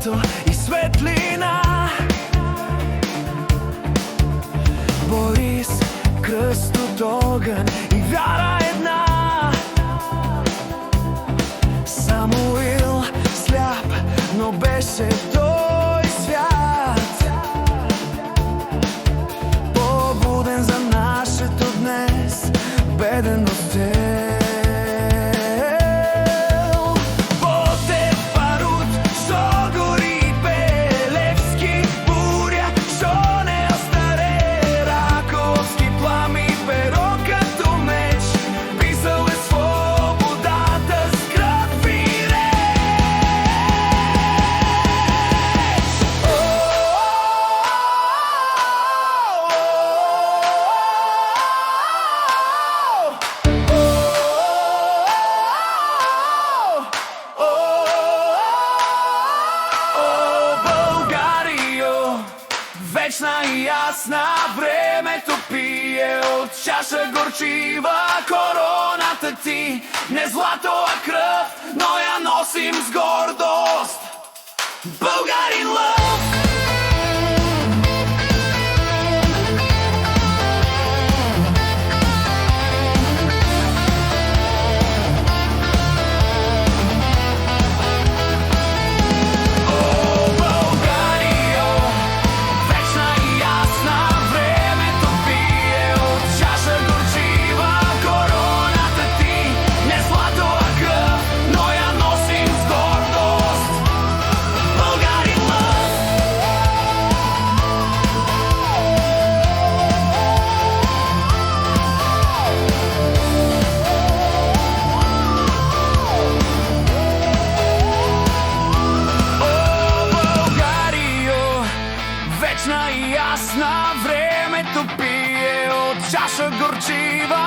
злато и светлина. Борис, кръст от огън и вяра една. Самуил, сляп, но беше той свят. Побуден за нашето днес, беден ностел. Ботев, Барут, шо гори Пелевски, буря, шо не остаре, Раковски, плами, перо като меч, писал е свободата с кръв и реч. Вечна и ясна, времето пие от чаша горчива. Короната ти не злато, а кръв, но я носим с гордост. Българин лъв! Вечна и ясна, времето пие от чаша горчива.